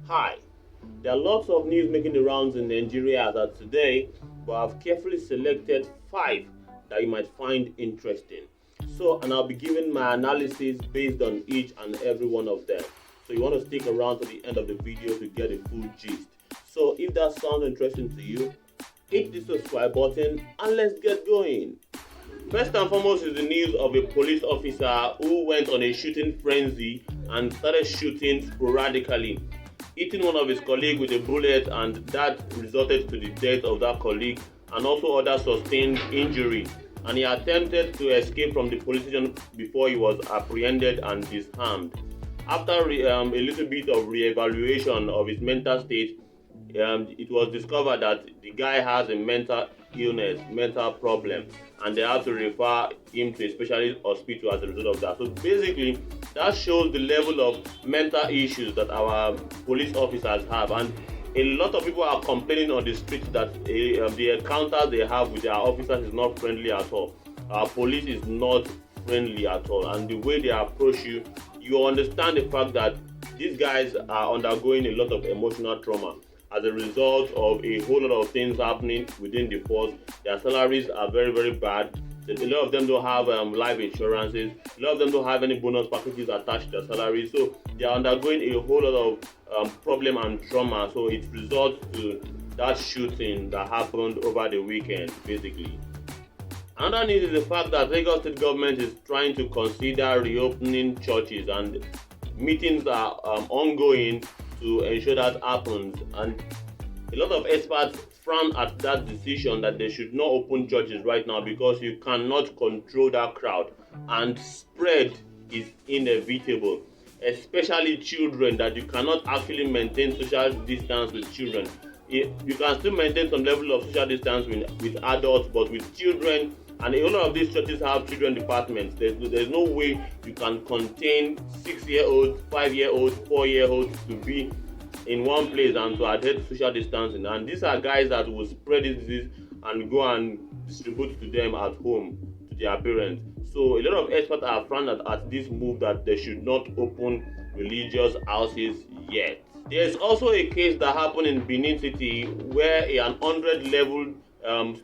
Hi, there are lots of news making the rounds in Nigeria as of today, but I've carefully selected five that you might find interesting. And I'll be giving my analysis based on each and every one of them. So you want to stick around to the end of the video to get a full gist. So if that sounds interesting to you, hit the subscribe button and let's get going. First and foremost is the news of a police officer who went on a shooting frenzy and started shooting sporadically, hitting one of his colleagues with a bullet, and that resulted to the death of that colleague and also other sustained injury. And he attempted to escape from the police station before he was apprehended and disarmed. After a little bit of re-evaluation of his mental state, it was discovered that the guy has a mental illness, mental problem, and they have to refer him to a specialist hospital as a result of that. So basically, that shows the level of mental issues that our police officers have, and a lot of people are complaining on the streets that the encounters they have with their officers is not friendly at all. Our police is not friendly at all, and the way they approach you, you understand the fact that these guys are undergoing a lot of emotional trauma as a result of a whole lot of things happening within the force. Their salaries are very, very bad. A lot of them don't have life insurances. A lot of them don't have any bonus packages attached to their salaries. So they are undergoing a whole lot of problem and trauma. So it results to that shooting that happened over the weekend, basically. Another news is the fact that Lagos State government is trying to consider reopening churches, and meetings are ongoing to ensure that happens. And a lot of experts frown at that decision that they should not open churches right now because you cannot control that crowd and spread is inevitable, especially children, that you cannot actually maintain social distance with children. You can still maintain some level of social distance with adults, but with children, and a lot of these churches have children departments. There's no way you can contain 6-year-olds, 5-year-olds, 4-year-olds to be in one place and to adhere to social distancing. And these are guys that will spread this disease and go and distribute to them at home, to their parents. So a lot of experts are frowned at this move that they should not open religious houses yet. There's also a case that happened in Benin City where an 100-level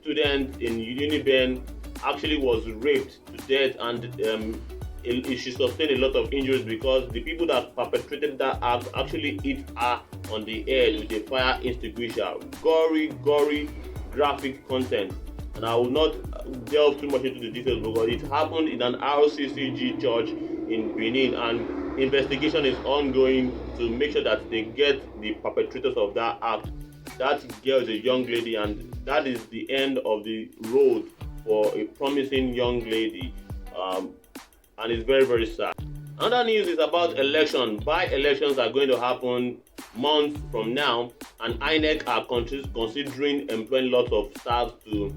student in Uniben actually was raped to death, and she sustained a lot of injuries because the people that perpetrated that act actually hit her on the head with a fire extinguisher. Gory graphic content, and I will not delve too much into the details because it happened in an RCCG church in Benin, and investigation is ongoing to make sure that they get the perpetrators of that act. That girl is a young lady, and that is the end of the road for a promising young lady, and it's very, very sad. Another news is about election. By-elections are going to happen months from now, and INEC are considering employing lots of staff to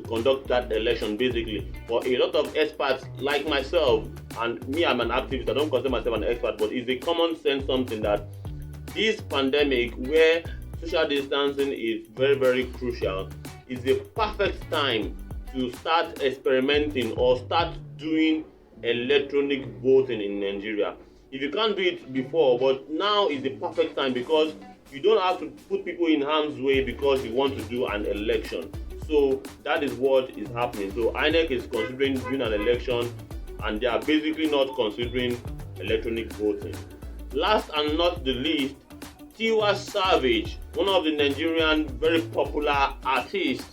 conduct that election, basically. For a lot of experts like myself, and me, I'm an activist, I don't consider myself an expert, but it's a common sense something that this pandemic, where social distancing is very, very crucial, is the perfect time to start experimenting or start doing electronic voting in Nigeria. If you can't do it before, but now is the perfect time because you don't have to put people in harm's way because you want to do an election. So that is what is happening. So INEC is considering doing an election, and they are basically not considering electronic voting. Last and not the least, Tiwa Savage, one of the Nigerian very popular artists.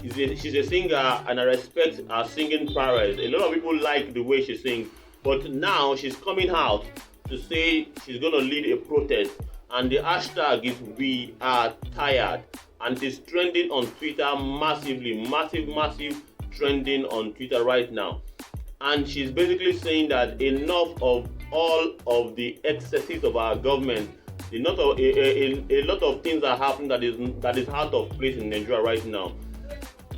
She's a singer, and I respect her singing prowess. A lot of people like the way she sings, but now she's coming out to say she's going to lead a protest, and the hashtag is We Are Tired, and it's trending on Twitter massively, massive trending on Twitter right now. And she's basically saying that enough of all of the excesses of our government. A lot of things are happening that is out of place in Nigeria right now,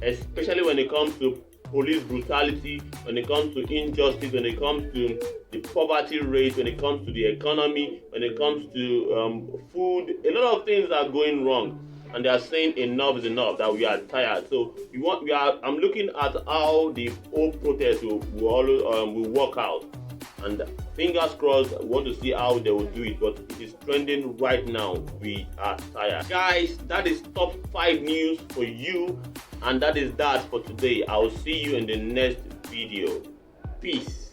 especially when it comes to police brutality, when it comes to injustice, when it comes to the poverty rate, when it comes to the economy, when it comes to food. A lot of things are going wrong, and they are saying enough is enough, that we are tired. So I'm looking at how the whole protest will work out. and fingers crossed, I want to see how they will do it, but it is trending right now. We are tired. Guys, that is top 5 news for you, and that is that for today. I will see you in the next video. Peace.